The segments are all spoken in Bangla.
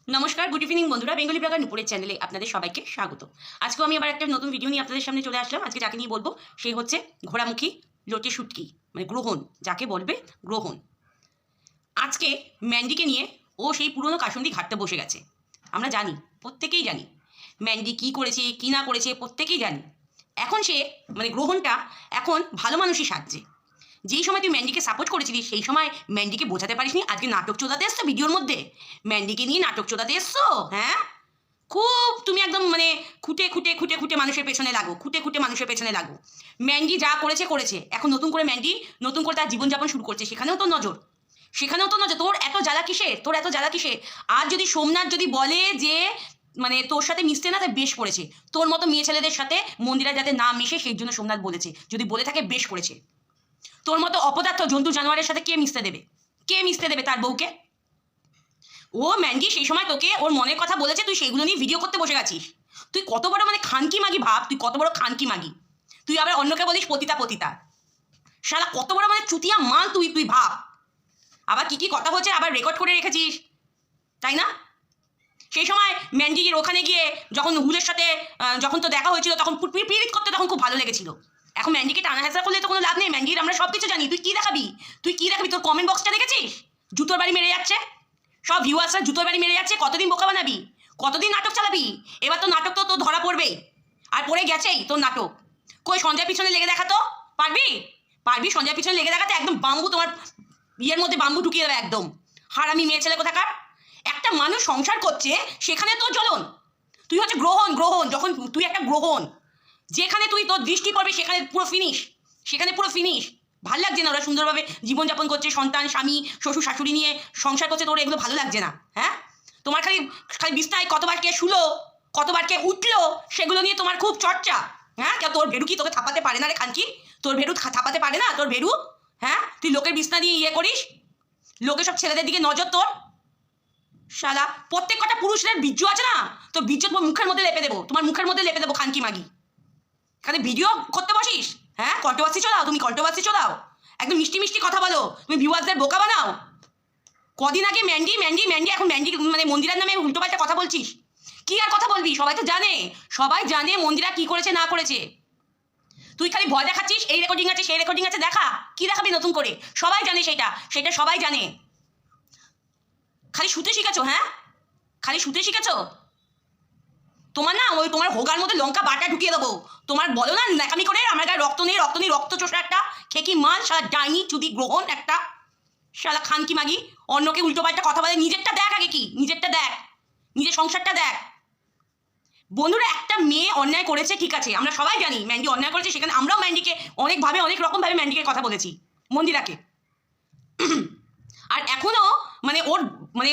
নমস্কার, গুড ইভিনিং বন্ধুরা। বেঙ্গলি ব্লগার নুপুরের চ্যানেলে আপনাদের সবাইকে স্বাগত। আজকেও আমি আবার একটা নতুন ভিডিও নিয়ে আপনাদের সামনে চলে আসলাম। আজকে যাকে নিয়ে বলবো সে হচ্ছে ঘোড়ামুখী লোটে শুটকি, মানে গ্রহণ যাকে বলবে, গ্রহণ। আজকে ম্যান্ডিকে নিয়ে ও সেই পুরনো কাসুন্দি ঘাটতে বসে গেছে। আমরা জানি, প্রত্যেকেই জানি ম্যান্ডি কী করেছে কী না করেছে, প্রত্যেকেই জানি। এখন সে মানে গ্রহণটা এখন ভালো মানুষই সাজছে। যেই সময় তুই ম্যান্ডিকে সাপোর্ট করেছিলি সেই সময় ম্যান্ডিকে বোঝাতে পারিসনি, আজকে নাটক চোদাতে এসছো ভিডিওর মধ্যে, ম্যান্ডিকে নিয়ে নাটক চোদাতে এসছো। হ্যাঁ, খুব তুমি একদম মানে খুঁটে খুঁটে খুঁটে খুঁটে মানুষের পেছনে লাগো, খুঁটে খুঁটে মানুষের পেছনে লাগো। ম্যান্ডি যা করেছে করেছে, এখন নতুন করে ম্যান্ডি নতুন করে তার জীবনযাপন শুরু করছে, সেখানেও তো নজর, সেখানেও তো নজর। তোর এত জ্বালা কিসে, তোর এত জ্বালা কিসে? আর যদি সোমনাথ যদি বলে যে মানে তোর সাথে মিশতে না, তাই বেশ করেছে। তোর মতো মেয়ে ছেলেদের সাথে মন্দিরা যাতে না মিশে সেই জন্য সোমনাথ বলেছে, যদি বলে থাকে বেশ করেছে। তোর মতো অপদার্থ জন্তু জানোয়ারের সাথে কে মিশতে দেবে? কে মিশতে দেবে তার বউকে? ও ম্যান্ডি সেই সময় তোকে ওর মনের কথা বলেছে, তুই সেইগুলো নিয়ে ভিডিও করতে বসে গেছিস। তুই কত বড় মানে খানকি মাগি ভাব, তুই কত বড় খানকি মাগি। তুই আবার অন্যকে বলিস পতিতা পতিতা। শালা কত বড় মানে চুতিয়া মাল তুই, তুই ভাব। আবার কি কি কথা হচ্ছে আবার রেকর্ড করে রেখেছিস, তাই না? সেই সময় ম্যান্ডির ওখানে গিয়ে যখন হুলের সাথে যখন তো দেখা হয়েছিল তখন পিরিত করতে তখন খুব ভালো লেগেছিল। এখন ম্যান্ডিকে টানা হেঁচড়া করলে তো কোনো লাভ নেই। ম্যান্ডির আমরা সব কিছু জানি। তুই কি দেখাবি? তুই কি দেখাবি? তোর কমেন্ট বক্সটা দেখেছিস? জুতোর বাড়ি মেরে যাচ্ছে, সব ভিউয়ার্সরা জুতোর বাড়ি মেরে যাচ্ছে। কতদিন বোকা বানাবি? কতদিন নাটক চালাবি? এবার তো নাটক তো ধরা পড়বেই, আর পড়ে গেছেই তোর নাটক। কই সঞ্জয় পিছনে লেগে দেখাতো? পারবি? পারবি সঞ্জয় পিছনে লেগে দেখাতে? একদম বাম্বু তোমার ইয়ের মধ্যে বাম্বু ঢুকিয়ে দেবে একদম। হারামি মেয়ে ছেলে কোথাকার। একটা মানুষ সংসার করছে সেখানে তোর জ্বলন। তুই হচ্ছে গ্রহণ, গ্রহণ। যখন তুই একটা গ্রহণ, যেখানে তুই তোর দৃষ্টি পড়বে সেখানে পুরো ফিনিশ, সেখানে পুরো ফিনিশ। ভাল লাগছে না? ওরা সুন্দরভাবে জীবনযাপন করছে, সন্তান স্বামী শ্বশুর শাশুড়ি নিয়ে সংসার করছে, তোর এগুলো ভালো লাগছে না? হ্যাঁ, তোমার খালি খালি বিস্তায় কতবার কে শুলো, কতবার কে উঠলো, সেগুলো নিয়ে তোমার খুব চর্চা। হ্যাঁ, কেউ তোর ভেরু কি তোকে থাপাতে পারে না রে খানকি? তোর ভেরু থাপাতে পারে না তোর ভেরু? হ্যাঁ, তুই লোকের বিস্তা নিয়ে ইয়ে করিস, লোকের সব ছেলেদের দিকে নজর তোর। শালা প্রত্যেক কটা পুরুষদের বীর্য আছে না, তো বীর্য তোমার মুখের মধ্যে লেপে দেবো, তোমার মুখের মধ্যে লেপে দেবো খানকি মাগি। এখানে ভিডিও করতে বসিস, হ্যাঁ, কন্ট্রোভার্সি চলাও, তুমি কন্ট্রোভার্সি চলাও, একদম মিষ্টি মিষ্টি কথা বলো, তুমি ভিউয়ার্সদের বোকা বানাও। কদিন আগে ম্যান্ডি ম্যান্ডি ম্যান্ডি, এখন ম্যান্ডি মানে মন্দিরার নামে উল্টোপাল্টা কথা বলছিস। কি আর কথা বলবি? সবাই তো জানে, সবাই জানে মন্দিরা কি করেছে না করেছে। তুই খালি ভয় দেখাচ্ছিস, এই রেকর্ডিং আছে সেই রেকর্ডিং আছে, দেখা কি দেখাবি নতুন করে? সবাই জানে সেটা, সেটা সবাই জানে। খালি শুতে শিখেছো? হ্যাঁ, খালি শুতে শিখেছো। তোমার না ওই তোমার হোগার মধ্যে লঙ্কা বাটা ঢুকিয়ে দেবো। তোমার বলো না ন্যাকামি করে আমার গায়ে রক্ত নেই, রক্ত নেই, রক্ত চোষা একটা খেকি মাল, শালা ডাইনি চুদি গ্রহণ একটা, শালা খানকি মাগি। অন্যকে উল্টো পাল্টা কথা বলে, নিজেরটা দেখ আগে, কি নিজেরটা দেখ, নিজের সংসারটা দেখ। বন্ধুরা, একটা মেয়ে অন্যায় করেছে ঠিক আছে, আমরা সবাই জানি ম্যান্ডি অন্যায় করেছে, সেখানে আমরাও ম্যান্ডিকে অনেকভাবে অনেক রকমভাবে ম্যান্ডিকে কথা বলেছি, মন্দিরাকে। আর এখনো মানে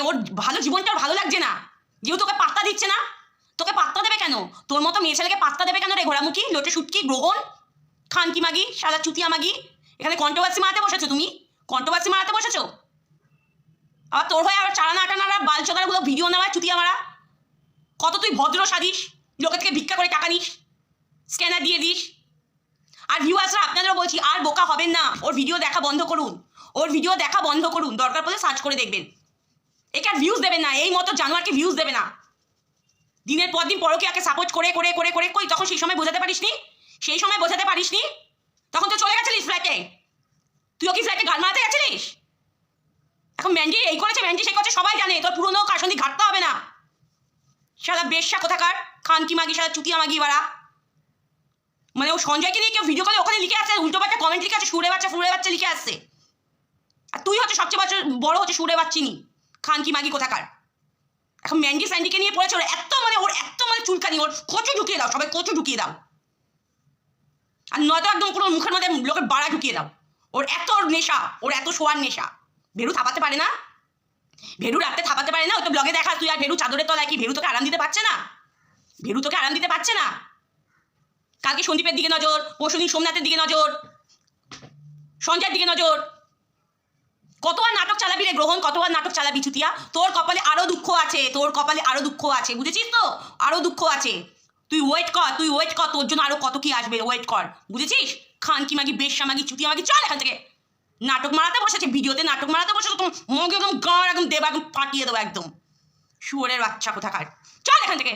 ওর ভালো জীবনটা ভালো লাগছে না, যেহেতু তোকে পাত্তা দিচ্ছে না। তোকে পাত্তা দেবে কেন? তোর মতো মেয়ে ছেলেকে পাত্তা দেবে কেন রে ঘোড়ামুখী লোটে শুটকি গ্রহণ খানকি মাগি, সাদা চুতিয়া মাগি? এখানে কন্ট্রোভার্সি মারাতে বসেছো তুমি, কন্ট্রোভার্সি মারাতে বসেছো। আবার তোর হয়ে আবার চালানা আটানারা বালচোদারগুলো ভিডিও নেওয়া চুতিয়া মারা। কত তুই ভদ্র সাদিস, লোকের থেকে ভিক্ষা করে টাকা নিস, স্ক্যানার দিয়ে দিস। আর ভিউয়ার্সরা আপনাদেরও বলছি, আর বোকা হবেন না, ওর ভিডিও দেখা বন্ধ করুন, ওর ভিডিও দেখা বন্ধ করুন, দরকার পড়লে সার্চ করে দেখবেন। একে আর ভিউজ দেবে না, এই মতো জানোয়ারকে ভিউজ দেবে না। দিনের পর দিন পরকীয়াকে সাপোর্ট করে করে করে করে কই তখন সেই সময় বোঝাতে পারিসনি? সেই সময় বোঝাতে পারিসনি? তখন তো চলে গেছিলিস ফ্ল্যাটে। তুইও কি ফ্ল্যাটে গাল মারাতে গেছিলিস? এখন ম্যান্ডি এই করেছে, ম্যান্ডি সেই করছে, সবাই জানে। তোর পুরনো কাসন্দি ঘাটতে হবে না। সারা বেশ্যা কোথাকার খানকি মাগি, সারা চুতিয়া মাগি বাড়া। মানে ও সঞ্জয়কে নিয়ে কেউ ভিডিও করে ওখানে লিখে আসছে, উল্টো পাল্টা কমেন্ট লিখে আছে, সুরে বাচ্চা লিখে আসছে। আর তুই হচ্ছে সবচেয়ে বড় হচ্ছে সুরে বাচ্চিনি খানকি মাগি কোথাকার। এখন ম্যান্ডি স্যান্ডিকে নিয়ে পড়েছে, ওর এত মানে চুলকানি, ওর কচু ঢুকিয়ে দাও, সবাই কচু ঢুকিয়ে দাও। আর নয়তো একদম পুরো মুখের মধ্যে লোকের বাড়া ঢুকিয়ে দাও। ওর এত নেশা, ওর এত শোয়ার নেশা। ভেরু থাপাতে পারে না, ভেরু রাতে থাপাতে পারে না। ওই তো ব্লগে দেখা তুই আর ভেরু চাদরের তলায়, কি ভেরু তোকে আরাম দিতে পারছে না? ভেরু তোকে আরাম দিতে পারছে না। কালকে সন্দীপের দিকে নজর, পরশুদিন সোমনাথের দিকে নজর, সঞ্জয়ের দিকে নজর। কতবার নাটক চালাবি রে গ্রহণ, কতবার নাটক চালাবি চুতিয়া? তোর কপালে আরো দুঃখ আছে, তোর কপালে আরো দুঃখ আছে, বুঝেছিস তো? আরো দুঃখ আছে। তুই ওয়েট কর, তুই ওয়েট কর, তোর জন্য আরো কত কি আসবে, ওয়েট কর, বুঝেছিস? খানকি মাগি, বেশ্যা মাগি, চুতিয়া মাগি, চল এখান থেকে। নাটক মারাতে বসেছে, ভিডিওতে নাটক মারাতে বসেছে, তো মগে একদম গাঁড় একদম দেবা, একদম ফাটিয়ে দেবো একদম। শুয়োরের বাচ্চা কোথাকার, চল এখান থেকে।